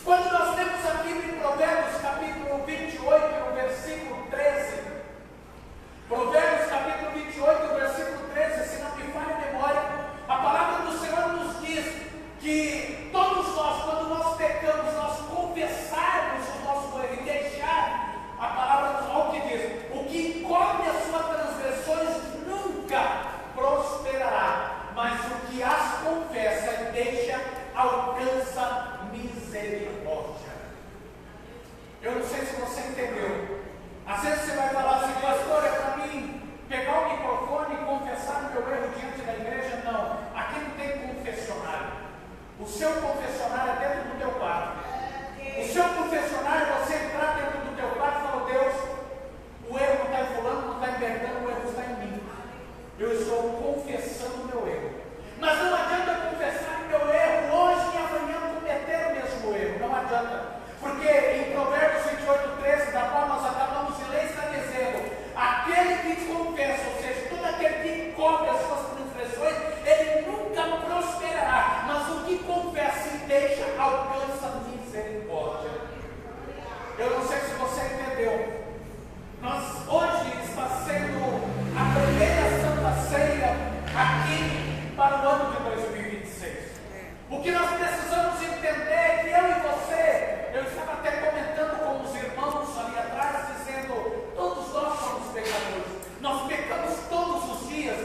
Quando nós temos aqui em Provérbios capítulo 28, no versículo 13, Provérbios capítulo 28, versículo 13, se não me falha a memória, a palavra do Senhor nos diz que todos nós, quando nós pecamos, nós confessarmos o nosso erro e deixar a palavra do Senhor que diz: o que encobre as suas transgressões nunca prosperará, mas o que as confessa e deixa alcança misericórdia. Eu não sei se você entendeu. Às vezes você vai falar assim: pastor, é para mim pegar o microfone e confessar o meu erro diante da igreja? Não, aqui não tem confessionário. O seu confessionário é dentro do teu quarto. O seu confessionário é você entrar dentro do teu quarto e falar: Deus, o erro não está em fulano, não está em Bertano, o erro está em mim. Eu estou confessando o meu erro. Mas não adianta confessar o meu erro hoje e amanhã cometer o mesmo erro. Não adianta. Porque em Provérbios 28, 13, da qual nós acabamos de ler, está dizendo: aquele que confessa, ou seja, todo aquele que cobre as suas transgressões, ele nunca prosperará. Mas o que confessa e deixa alcança misericórdia. Eu não sei se você entendeu. Nós hoje está sendo a primeira Santa Ceia aqui para o ano de 2026. O que nós precisamos entender é que eu e você, eu estava até comentando com os irmãos ali atrás, dizendo: todos nós somos pecadores, nós pecamos todos os dias,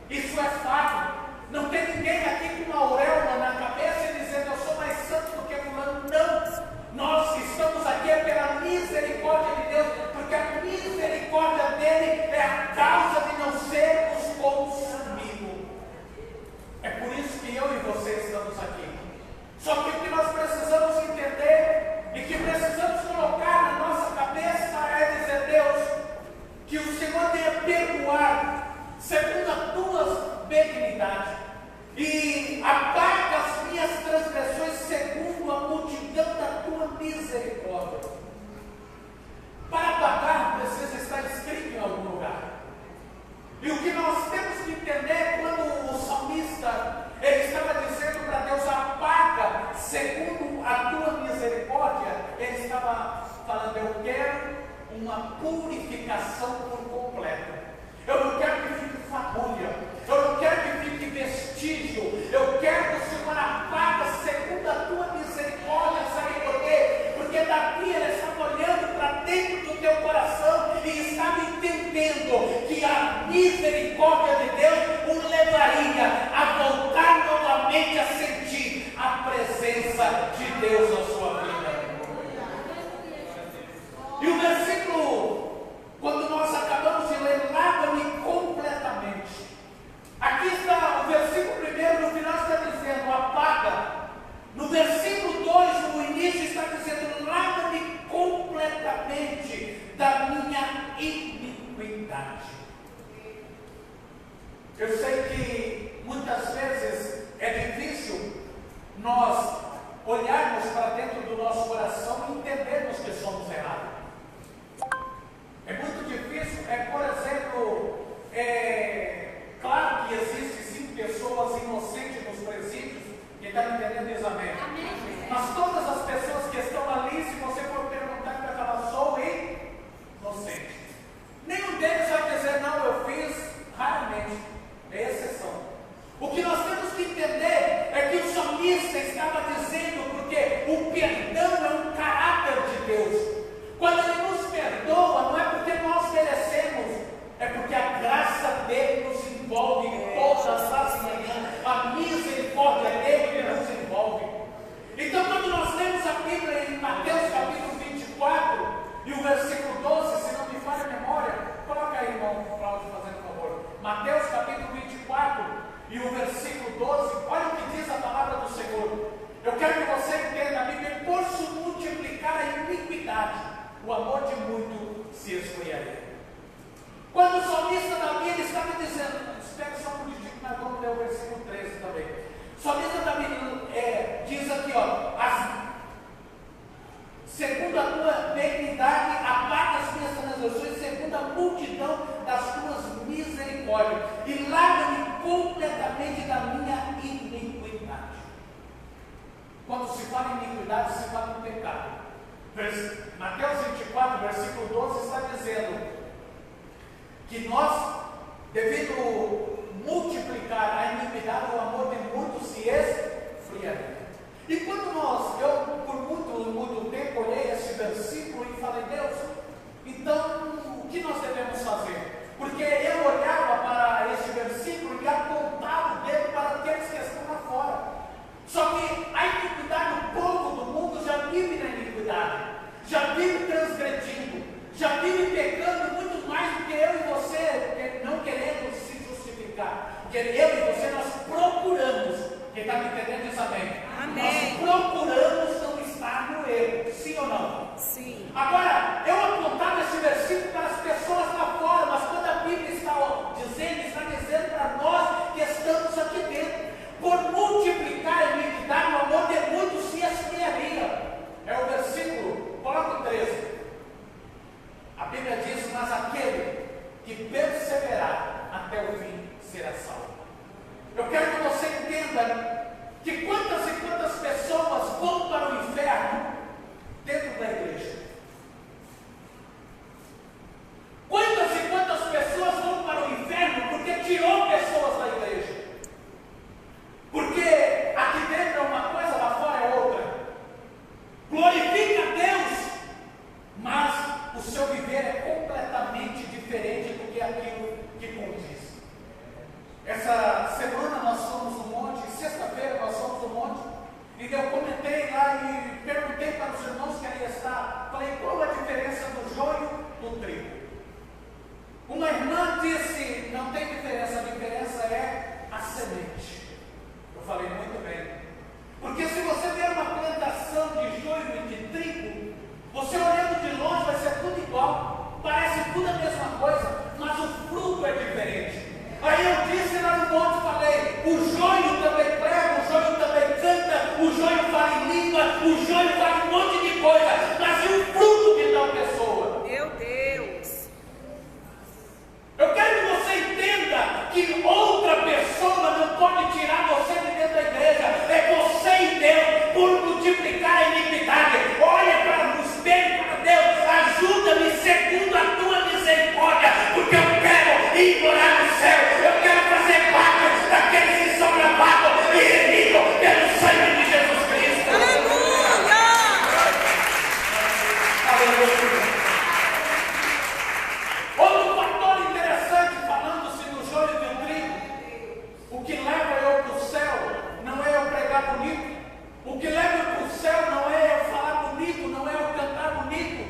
isso é fato. Não tem ninguém aqui com uma auréola na cabeça e dizendo: eu sou mais santo do que fulano. Não, nós estamos aqui pela misericórdia de Deus, porque a misericórdia dele é a causa de não sermos consumidos. É por isso que eu e você estamos aqui. Só que o que nós precisamos entender e que precisamos colocar na nossa cabeça é dizer: Deus, que o Senhor venha perdoar segundo as tuas benignidades e apaga as minhas transgressões segundo a multidão da tua misericórdia. Para apagar precisa estar escrito em algum lugar. E o que nós temos que entender, quando o salmista ele estava dizendo para Deus: apaga segundo a tua misericórdia, ele estava falando: eu quero uma purificação por completo. Eu não quero que fique fagulha, eu não quero que fique vestígio, eu quero que o Senhor apaga segundo a tua misericórdia. Sabe por quê? Porque Davi ele estava olhando para dentro do teu coração e estava entendendo que a misericórdia de Deus o levaria a voltar novamente a sentir a presença de Deus na sua vida. E o versículo, quando nós acabamos de ler, lava-me completamente. Aqui está o versículo primeiro, no final está dizendo: apaga. No versículo 2, no início está dizendo: lava-me completamente da minha iniquidade. Eu sei que muitas vezes é difícil nós olharmos para dentro do nosso coração e entendermos que somos errados. É muito difícil, por exemplo, claro que existem sim pessoas inocentes nos presídios. Quem está me entendendo diz amém. Amém. Mas todas as pessoas que estão ali, se você for perguntar para ela: sou inocente. Nenhum deles vai dizer: não, eu fiz. Raramente, é exceção. O que nós temos que entender é que o salmista estava dizendo, porque o perdão é um caráter de Deus. Quando Ele nos perdoa, não é porque nós merecemos, é porque a graça dele nos envolve todas as manhãs, a misericórdia dele nos envolve. Então, quando nós lemos a Bíblia em Mateus capítulo 24 e o versículo 12, se não me falha a memória, coloca aí, irmão Cláudio, fazendo favor. Mateus capítulo 24 e o versículo 12, olha o que diz a palavra do Senhor. Eu quero que você entenda: a Bíblia, por Mateus 24, versículo 12 está dizendo que nós, devido multiplicar a iniquidade, o amor de muitos se esfriaria. E quando eu por muito tempo olhei esse versículo e falei, Deus, então o que nós devemos fazer? Porque eu olhava para esse versículo e apontava o dedo para aqueles que estão lá fora. Só que a iniquidade, o povo do mundo já vive na iniquidade, já vive transgredindo, já vive pecando muito mais do que eu e você, não querendo se justificar. Porque eu e você, nós procuramos. Quem está me entendendo diz amém. Amém. Nós procuramos não estar no erro, sim ou não? Sim. Agora, eu apontava esse versículo para as pessoas lá fora, mas quando a Bíblia está dizendo para nós que estamos aqui dentro, por multiplicar a iniquidade, o amor de muitos se esfriaria. É o versículo, coloca o 13. A Bíblia diz, mas aquele que perseverar até o fim será salvo. Eu quero que você entenda que quantas e quantas pessoas vão para o inferno dentro da igreja. Quantas e quantas pessoas vão para o inferno porque tirou pessoas da igreja. Porque aqui dentro é uma coisa, lá fora é outra. Glorifica a Deus, mas o seu viver é completamente diferente do que aquilo que condiz. Essa semana nós fomos no monte, sexta-feira nós fomos no monte, e eu comentei lá e perguntei para os irmãos que ali estavam, falei, qual a diferença do joio do trigo? Uma irmã disse, não tem diferença, a diferença é a semente. Eu falei, muito bem. Porque se você ver uma plantação de joio e de trigo, você olhando de longe vai ser tudo igual, parece tudo a mesma coisa, mas o fruto é diferente. Aí eu disse lá no monte, falei, o joio também prega, o joio também canta, o joio fala em língua, o joio faz um monte de coisa, mas e o fruto de tal pessoa? Meu Deus. Eu quero que você entenda que outra pessoa não pode tirar você de dentro da igreja, é você e Deus, por multiplicar a iniquidade. Olha para o espelho, para Deus, ajuda-me segundo a tua misericórdia, porque eu quero ir morar no céu, eu quero fazer parte daqueles que são lavados e remidos pelo sangue de Jesus Cristo. Aleluia! Aleluia! Outro fator interessante, falando-se do joio e do trigo, o que leva eu para o céu não é eu pregar bonito, o que leva eu para o céu não é eu falar bonito, não é eu cantar bonito,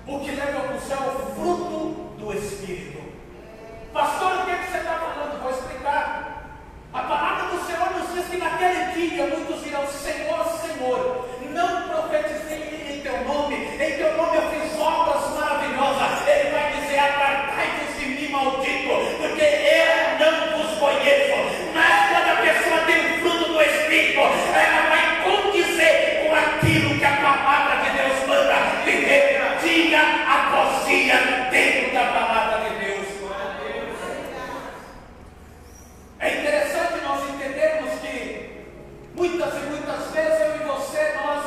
o que leva eu para o céu é o fruto do Espírito. Pastor, o que você está falando? Vou explicar. A palavra do Senhor nos diz que naquele dia muitos dirão, Senhor, Senhor, não profetizei em teu nome eu fiz obras maravilhosas. Ele vai dizer, apartai-vos de mim, maldito, porque eu não vos conheço. Mas quando a pessoa tem o fruto do Espírito, ela vai condizer com aquilo que a palavra de Deus manda viver dia após dia dentro da palavra de Deus. É interessante nós entendermos que muitas e muitas vezes eu e você, nós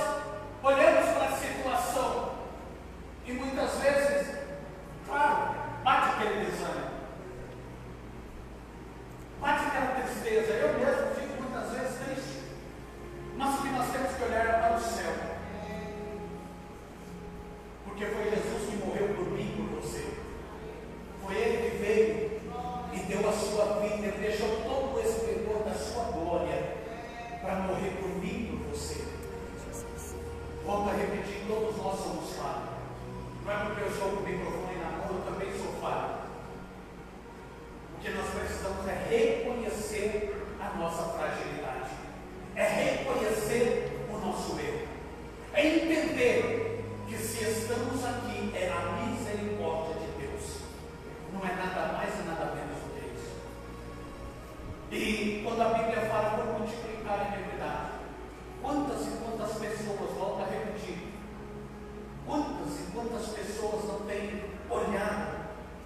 olhamos para a situação e muitas vezes, claro, bate aquele desânimo, bate aquela tristeza. Eu mesmo fico muitas vezes triste, mas o que nós temos que olhar é para o céu, porque foi Jesus que morreu por mim e por você. Foi Ele que veio e deu a sua vida, Ele deixou todo o esplendor da sua glória para morrer por mim e por você. Volto a repetir, todos nós somos falhos. Não é porque eu estou com o microfone na mão, eu também sou falho. O que nós precisamos é reconhecer a nossa fragilidade, é reconhecer o nosso erro, é entender que se estamos aqui é a misericórdia de Deus, não é nada mais e nada menos do que isso. E quando a Bíblia fala por multiplicar a iniquidade, quantas e quantas pessoas, volto a repetir, quantas e quantas pessoas não têm olhado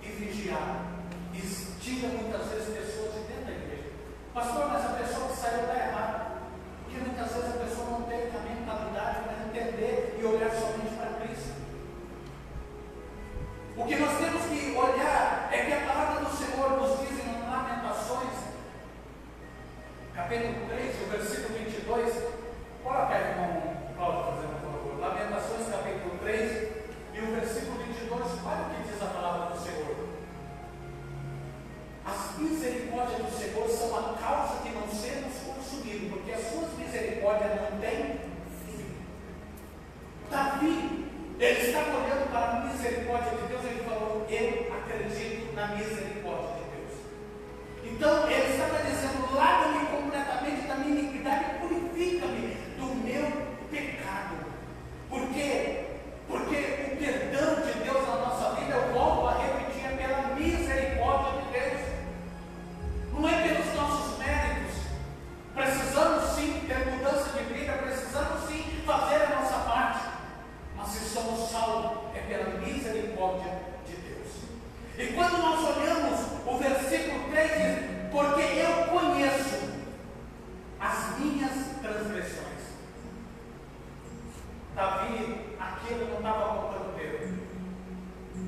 e vigiado, e tira muitas vezes pessoas de dentro da igreja. Pastor, mas a pessoa que saiu da estava olhando para a misericórdia de Deus, ele falou: eu acredito na misericórdia de Deus. Então ele estava dizendo: lava-me completamente da minha iniquidade, purifica-me do meu pecado. Por quê? Porque o perdão de Deus na nossa vida, eu volto a repetir, é pela misericórdia de Deus. Não é pelos nossos méritos. Precisamos sim ter mudança de vida, precisamos sim fazer a nossa parte. Mas se somos salvos, é pela misericórdia de Deus. E quando nós olhamos o versículo 3, diz: porque eu conheço as minhas transgressões. Davi, aquilo não estava apontando o dedo.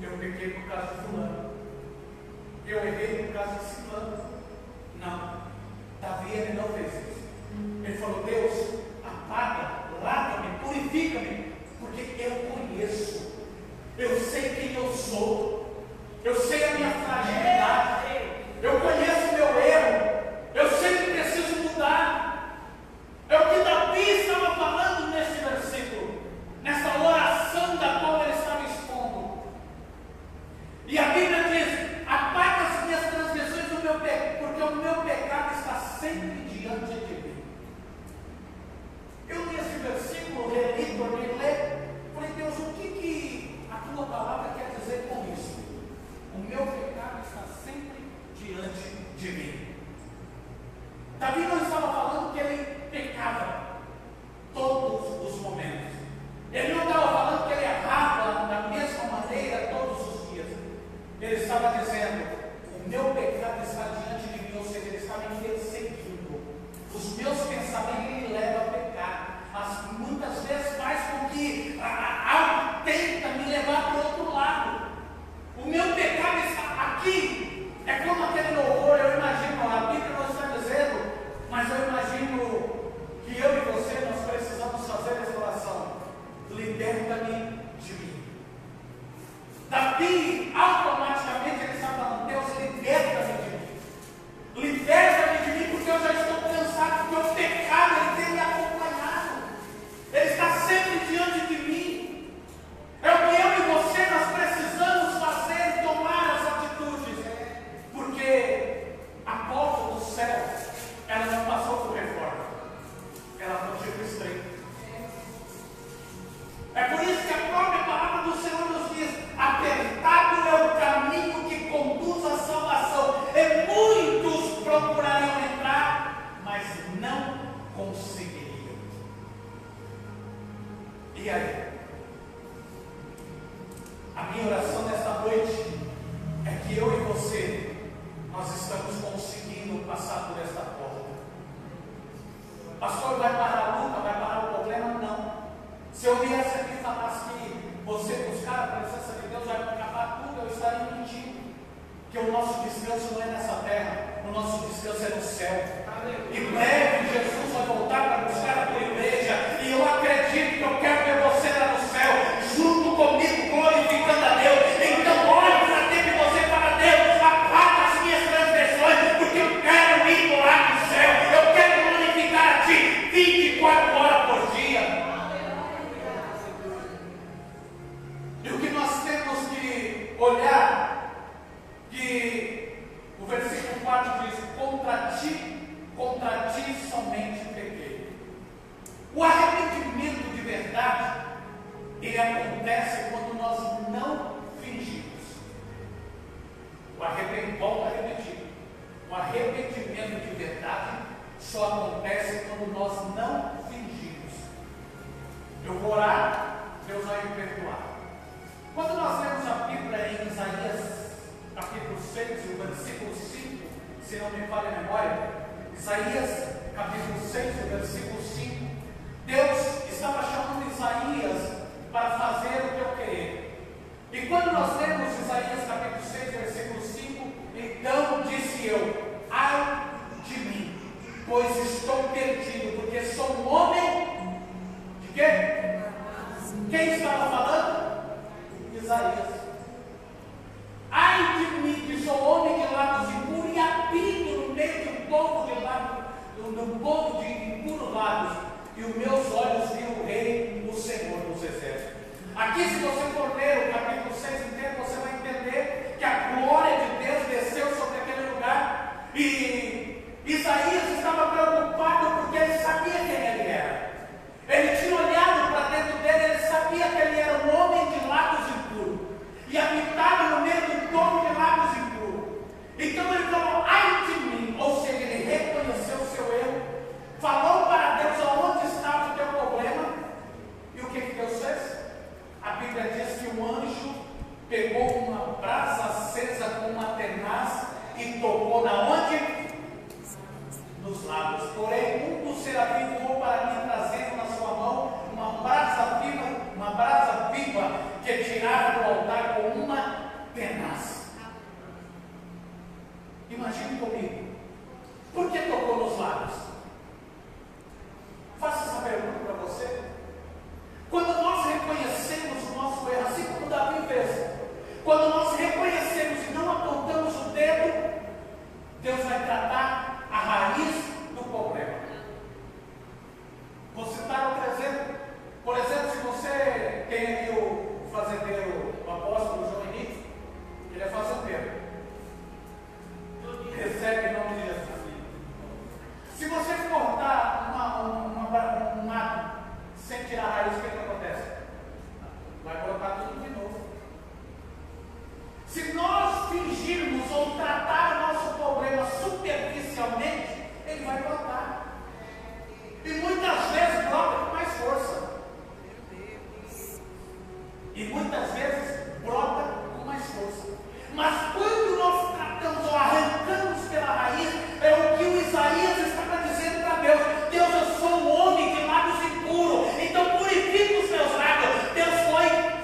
Eu pequei por causa de fulano, eu errei por causa de ciclano. Não, Davi, ele não fez isso. Ele falou: Deus, apaga, lava-me, purifica-me, porque eu conheço, eu sei quem eu sou, eu sei a minha fragilidade, eu conheço o meu erro, eu sei que preciso mudar. É o que Davi estava falando nesse versículo, nessa oração da qual ele estava expondo. E a Bíblia diz: apaga as minhas transgressões do meu pecado, porque o meu pecado está sempre diante de mim. Eu li esse versículo, reli, tornei ler, falei: Deus, o que a tua palavra quer dizer com isso? O meu pecado está sempre diante de mim. Davi não estava falando que ele pecava todos os momentos. Ele não estava falando que ele errava da mesma maneira todos os dias. Ele estava dizendo: o meu pecado está diante de mim, ou seja, ele estava me perseguindo. Os meus pensamentos me levam a pecar. Mas muitas vezes faz com que algo tenta me levar para o outro lado. O meu pecado está aqui. É como aquele louvor, eu imagino, a Bíblia não está dizendo, mas eu imagino que eu e você, nós precisamos fazer essa oração: liberta-me de mim. Davi, automaticamente, ele está falando: Deus, liberta-me de mim. Liberta-me de mim, porque eu já estou cansado, porque o pecado ele tem me acompanhado. Ele está sempre diante de mim. É o que eu e você, nós precisamos fazer, tomar as atitudes. Porque a porta do céu, ela não passou por reforma, ela continua estreita. É por isso que a própria palavra do Senhor nos diz: apertado é o caminho que conduz à salvação, e muitos procurariam entrar, mas não conseguiriam. E aí? A minha oração nesta noite é que eu e você, nós estamos conseguindo passar por esta porta. Pastor, vai parar a luta, vai parar o problema? Não. Se eu viesse aqui e falasse que você buscar a presença de Deus vai acabar tudo, eu estaria mentindo. Que o nosso descanso não é nessa terra, o nosso descanso é no céu. Em breve Jesus vai voltar para buscar a tua igreja, e eu acredito que eu quero ver você lá no céu, junto comigo, glorificando a Deus. Então olhe para dentro de você e fala: Deus, apaga as minhas transgressões, porque eu quero ir lá no céu, eu quero glorificar a Ti 24 horas por dia. E o que nós temos que olhar, que o versículo 4 diz: contra ti somente pequei. O arrependimento de verdade, ele acontece quando nós não fingimos. Volto a repetir: o arrependimento de verdade só acontece quando nós não fingimos. Eu vou orar, Deus vai me perdoar. Quando nós lemos a Bíblia em Isaías capítulo 6, o versículo 5, se não me falha a memória, Isaías capítulo 6, o versículo 5, Deus estava chamando Isaías para fazer o que eu queria. E quando nós lemos Isaías capítulo 6, versículo 5, então disse eu: ai de mim, pois estou perdido, porque sou um homem de quê? Quem estava falando? Isaías. Ai de mim, que sou homem de lábios impuros e habito no meio de um povo de lábios, um povo de impuros lábios, e os meus olhos viram o Rei, o Senhor dos Exércitos. Aqui, se você E muitas vezes brota com mais força. Mas quando nós tratamos ou arrancamos pela raiz, é o que o Isaías estava dizendo para Deus: Deus, eu sou um homem de lábios impuros, então purifica os meus lábios. Deus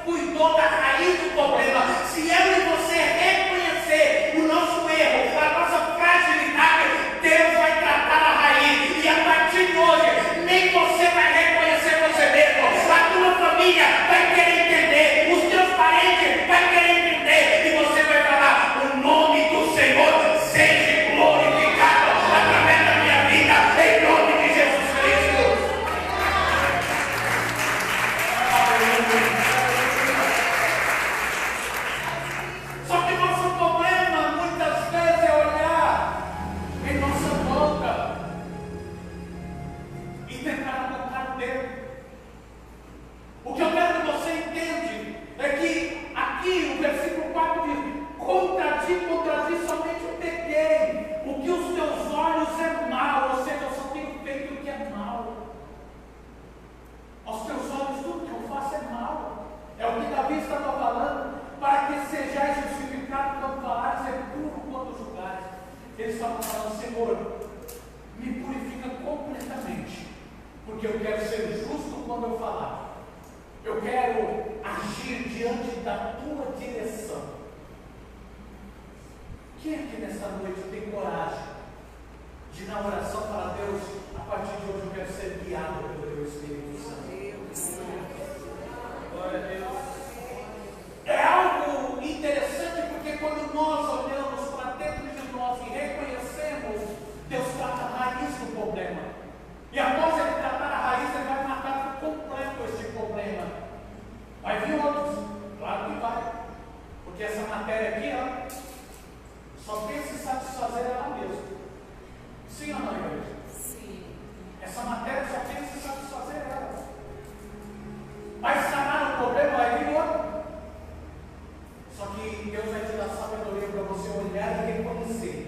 cuidou da raiz do problema. Se eu e você reconhecer o nosso erro, a nossa fragilidade, Deus vai tratar a raiz. E a partir de hoje, nem você vai reconhecer você mesmo, a tua família vai querer entender, os teus parentes vai querer entender, e você vai falar: o nome do Senhor seja glorificado através da minha vida, em nome de Jesus Cristo. Só que nosso problema muitas vezes é olhar em nossa boca e tentar apontar o dedo. O que eu quero que você entenda é que aqui o versículo 4 diz: contradiz somente o pequeno, o que os teus olhos é mal, ou seja, eu só tenho feito o que é mal. Aos teus olhos tudo que eu faço é mal. É o que Davi estava falando: para que sejais justificados quando falares, é puro quando julgares. Ele estava falando: Senhor, me purifica completamente, porque eu quero ser justo quando eu falar. Eu quero agir diante da tua direção. Quem aqui nessa noite tem coragem de, na oração, falar: Deus, a partir de hoje eu quero ser guiado pelo teu Espírito Santo? Glória a Deus. É algo interessante, porque quando nós olhamos para dentro de nós e reconhecemos, Deus trata a raiz do problema. E após Ele tratar a raiz, Ele vai matar por completo este problema. Vai vir outros? Claro que vai. Porque essa matéria aqui, ó, só pensa em satisfazer ela mesma. Sim ou não, igreja? Sim. Essa matéria só pensa em satisfazer ela. Vai sanar o problema, vai vir outro. Só que Deus vai te dar sabedoria para você olhar e reconhecer.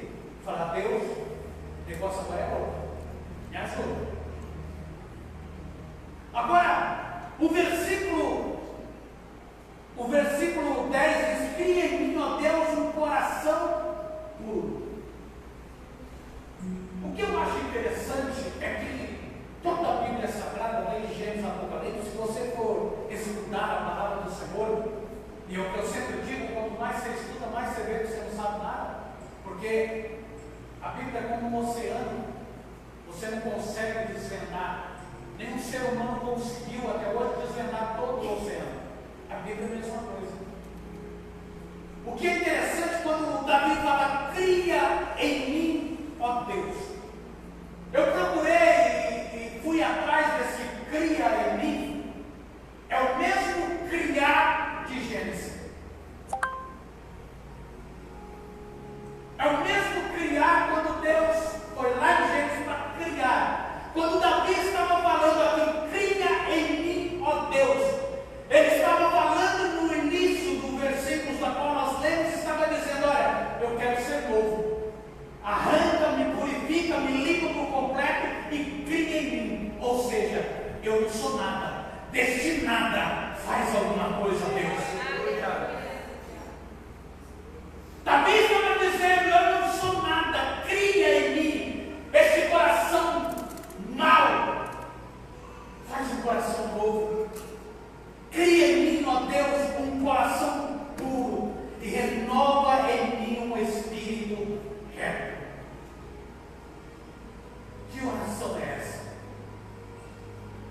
Falar: Deus, o negócio agora é outro. Me ajuda. Agora, o versículo 10 diz: cria em mim, ó Deus, um coração puro. O que eu acho interessante é que toda a Bíblia Sagrada, desde Gênesis a Apocalipse, se você for estudar a palavra do Senhor, e é o que eu sempre digo: quanto mais você estuda, mais você vê que você não sabe nada, porque a Bíblia é como um oceano, você não consegue desvendar. Nenhum ser humano conseguiu até hoje desvendar todo o oceano. A Bíblia é a mesma coisa. O que é interessante quando Davi fala: cria em mim, ó Deus. Eu procurei e fui atrás desse cria em mim. É o mesmo criar de Gênesis. É o mesmo criar quando Deus foi lá em Gênesis para criar. Quando Davi estava falando aqui: cria em mim, ó Deus, ele estava falando no início do versículo da qual nós lemos, estava dizendo: olha, eu quero ser novo. Arranca, me purifica, me limpa por completo e cria em mim. Ou seja, eu não sou nada. Deste nada faz alguma coisa, Deus. Davi estava dizendo: eu não sou nada, cria em mim esse coração mau, faz um coração novo. Cria em mim, ó Deus, um coração puro e renova em mim um espírito reto. Que oração é essa?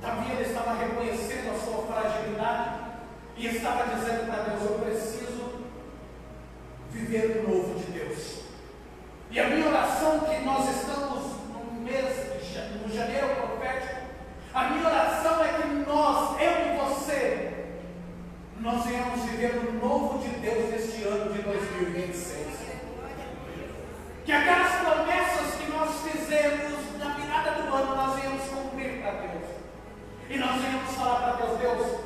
Davi, ele estava reconhecendo a sua fragilidade e estava dizendo para Deus: eu preciso viver o novo de Deus. E a minha oração, que nós estamos no mês no janeiro profético, a minha oração é que nós, eu e você, nós venhamos viver o novo de Deus neste ano de 2026. Que aquelas promessas que nós fizemos na virada do ano, nós venhamos cumprir para Deus. E nós venhamos falar para Deus: Deus,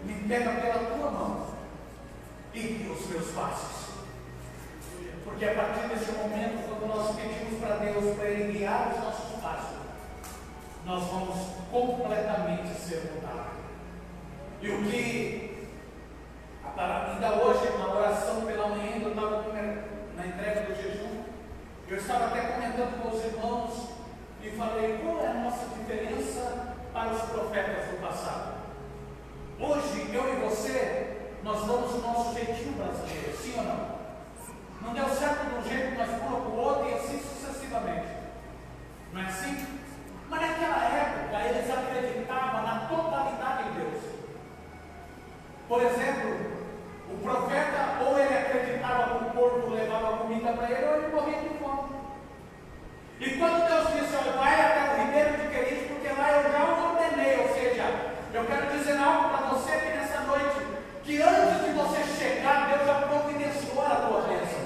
me pega pela tua mão e guia os meus passos. Porque a partir desse momento, quando nós pedimos para Deus para Ele guiar os nossos passos, nós vamos completamente ser mudados. E o que para ele ou ele morria de fome. E quando Deus disse, olha, vai até o ribeiro de Querite, porque lá eu já o ordenei, ou seja, eu quero dizer algo para você aqui nessa noite, que antes de você chegar, Deus já providenciou a tua bênção.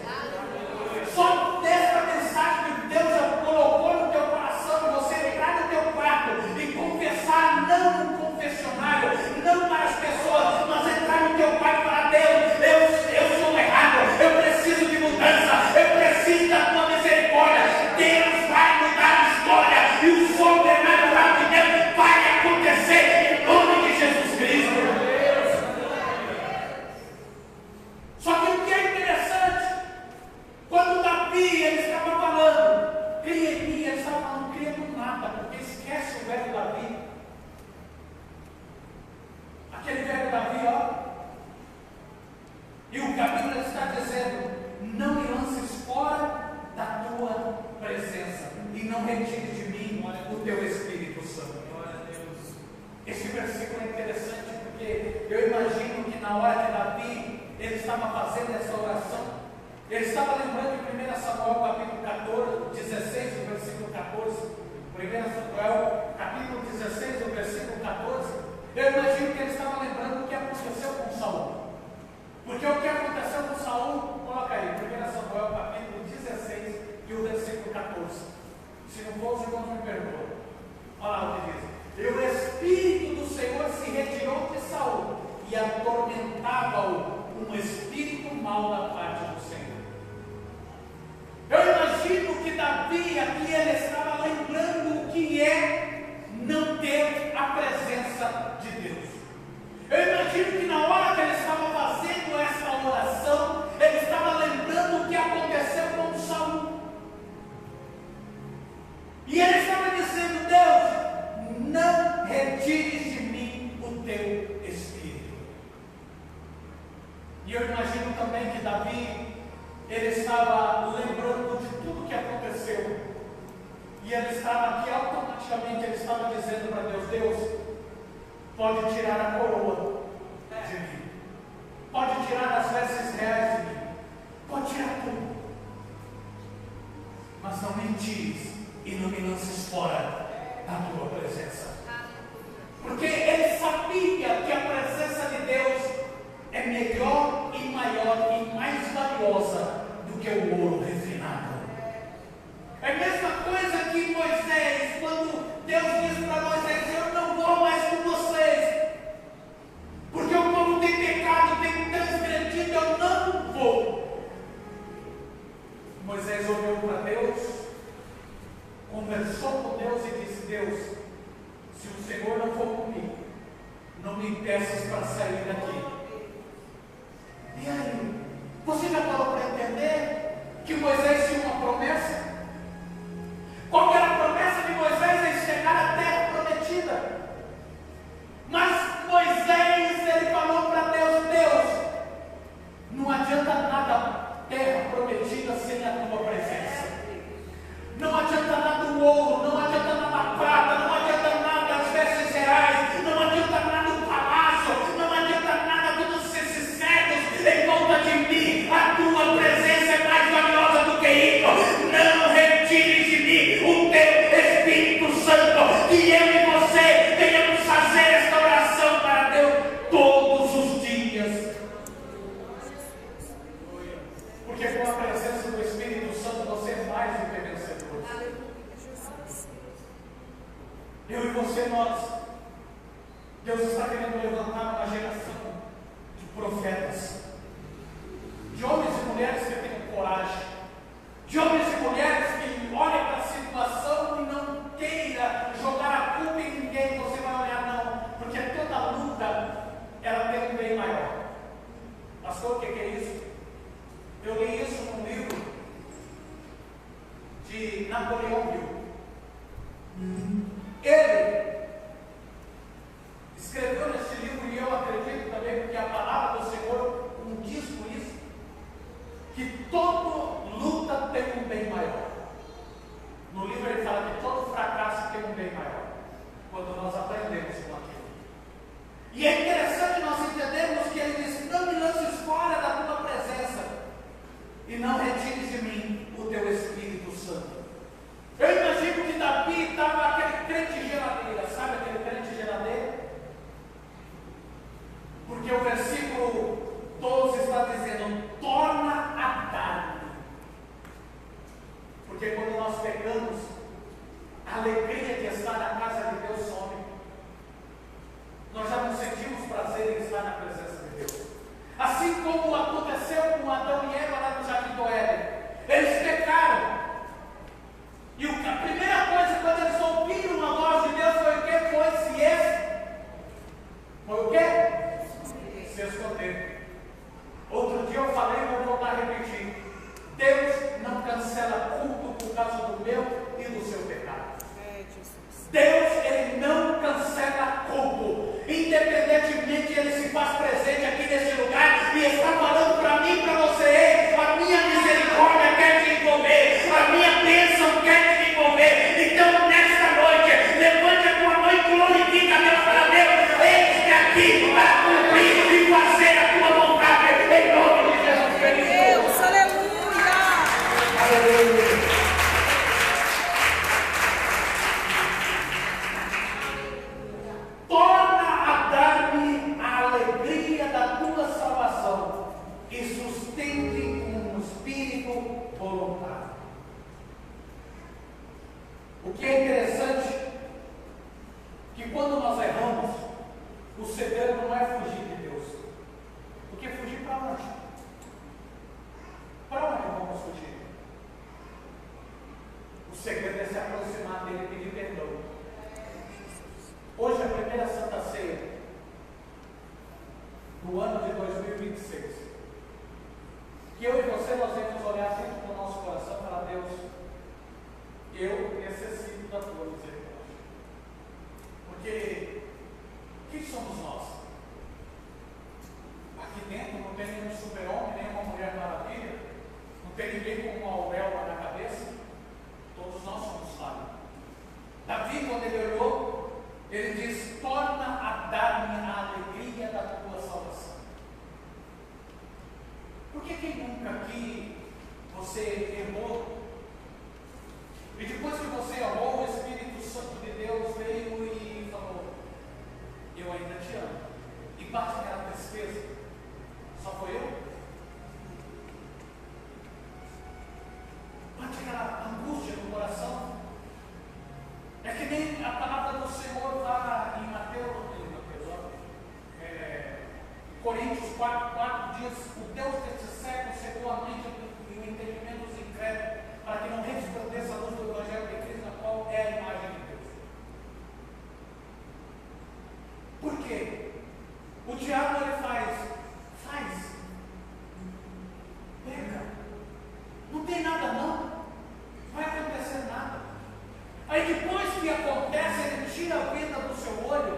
Só desta mensagem que Deus já colocou no teu coração, você entrar no teu quarto e confessar, não no confessionário, não para as pessoas, mas entrar no teu quarto e falar, Deus, eu sou errado, eu preciso de mudança, eu preciso da tua misericórdia. Deus vai mudar a história e o sobrenatural de Deus vai acontecer em nome de Jesus Cristo. Só que o que é interessante, quando Davi ele estava falando, ele estava falando, não cria do nada, porque esquece o velho Davi. Aquele velho Davi, ó. E o capítulo está dizendo, não me lances fora da tua presença e não retire de mim o teu Espírito Santo. Esse versículo é interessante porque eu imagino que na hora que Davi ele estava fazendo essa oração, ele estava lembrando de 1 Samuel capítulo 16, o versículo 14. 1 Samuel capítulo 16, o versículo 14. Eu imagino que ele estava lembrando o que aconteceu com Saul. Porque o que aconteceu com Saul, coloca aí, 1 Samuel capítulo 16 e o versículo 14. Se não for, os irmãos me perdoam. Olha lá o que diz. E o Espírito do Senhor se retirou de Saul e atormentava-o um espírito mau da parte do Senhor. Eu imagino que Davi aqui ele estava lembrando o que é não ter a presença de Deus. Eu imagino que na hora que ele estava fazendo essa oração, ele estava lembrando o que aconteceu com Saul. E ele estava dizendo, Deus, não retires de mim o teu Espírito. E eu imagino também que Davi, ele estava lembrando de tudo que aconteceu. E ele estava aqui, automaticamente, ele estava dizendo para Deus, Deus, pode tirar a coroa de mim, pode tirar as vestes reais de mim, pode tirar tudo, mas não me tires e não me lances fora da tua presença. Porque ele sabia que a presença de Deus é melhor e maior e mais valiosa do que o ouro refinado. É a mesma coisa que Moisés, quando Deus diz para Moisés, eu não vou mais com vocês, porque o povo tem pecado, tem transgredido, eu não vou. Moisés olhou para Deus, conversou com Deus e disse, Deus, se o Senhor não for comigo, não me impeças para sair daqui. E aí, você já parou para entender que Moisés tinha uma promessa? Qual que era a promessa de Moisés? Em chegar à terra prometida. Mas Moisés, ele falou para Deus, Deus, não adianta nada a terra prometida sem a tua presença. Não adianta nada o ouro, não adianta nada a prata, não adianta nada as vestes reais, não adianta nada o palácio, não adianta nada todos esses cegos em volta de mim. A tua presença é mais valiosa do que Porque o versículo 12 está dizendo: torna a dar-me. Porque quando nós pecamos, a alegria de estar na casa de Deus some. Nós já não sentimos prazer em estar na presença de Deus. Assim como aconteceu com Adão e Eva lá no Jardim do Éden. Eles pecaram. E a primeira coisa, quando eles ouviram a voz de Deus, foi o quê? Foi o quê? Se esconder. Outro dia eu falei e vou voltar a repetir. Deus não cancela culto por causa do meu e do seu pecado. Deus, Ele não cancela culto. Independentemente, Ele se faz presente aqui neste lugar e está falando para mim e para você: ei, a minha misericórdia quer te envolver, a minha bênção quer te envolver. Então, nesta noite, levante a tua mão e glorifica a Deus para Deus. Eis-me aqui para cumprir e fazer a tua vontade, em nome de Jesus Cristo. Deus, aleluia. Aleluia. Torna a dar-me a alegria da tua salvação e sustente um espírito voluntário. O que é interessante, que quando nós erramos, o segredo não é fugir de Deus. Porque fugir para onde? Para onde vamos fugir? O segredo é se aproximar dele e pedir perdão. Hoje é a primeira Santa Ceia do ano de 2026. Que eu e você, nós devemos olhar sempre para o nosso coração e falar: Deus, eu necessito da tua misericórdia. Porque quem somos nós? Aqui dentro não tem nenhum super-homem, nenhuma mulher maravilha, não tem ninguém com uma auréola na cabeça. Todos nós somos falhos. Davi, quando ele olhou, ele diz: torna a dar-me a alegria da tua salvação. Porque quem nunca aqui você errou, e depois que você errou, o Espírito Santo de Deus veio e falou: eu ainda te amo. E bate aquela tristeza: só foi eu? Bate aquela angústia no coração. É que nem a palavra do Senhor lá em Coríntios 4 diz: o Deus desse século cegou a mente e o entendimento dos incrédulos, para que não resplandeça a luz do Evangelho de Cristo, na qual é a imagem de Deus. Por quê? O diabo ele faz, pega, não tem nada não, vai acontecer nada. Aí depois que acontece, ele tira a venda do seu olho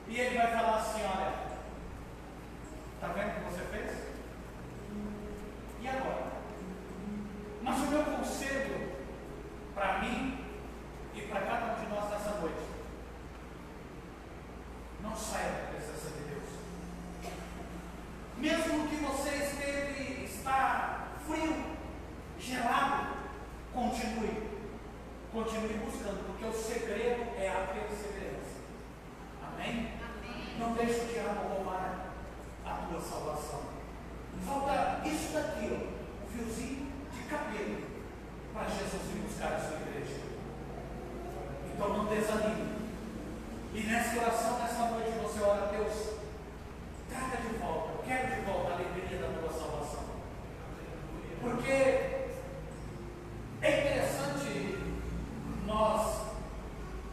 e ele vai falar assim: olha, está vendo o que você fez? E agora? Mas o meu conselho para mim e para cada um de nós nessa noite: não saia da presença de Deus. Mesmo que você está frio, gelado, continue buscando, porque o segredo é a perseverança. Amém? Amém. Não deixe o diabo roubar a tua salvação. Falta isso daqui, ó, um fiozinho de cabelo, para Jesus vir buscar a sua igreja. Então não desanime. E nessa oração, nessa noite, você ora: Deus, traga de volta, eu quero de volta a alegria da tua salvação. Porque é interessante nós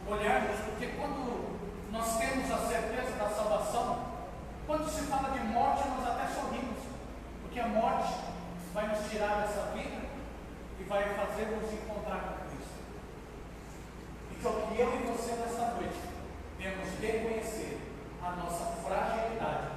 olharmos, porque quando nós temos a certeza da salvação, quando se fala de morte, nós até sorrimos, porque a morte vai nos tirar dessa vida e vai fazer nos encontrar com Cristo. Então, que eu e você nessa noite temos que reconhecer a nossa fragilidade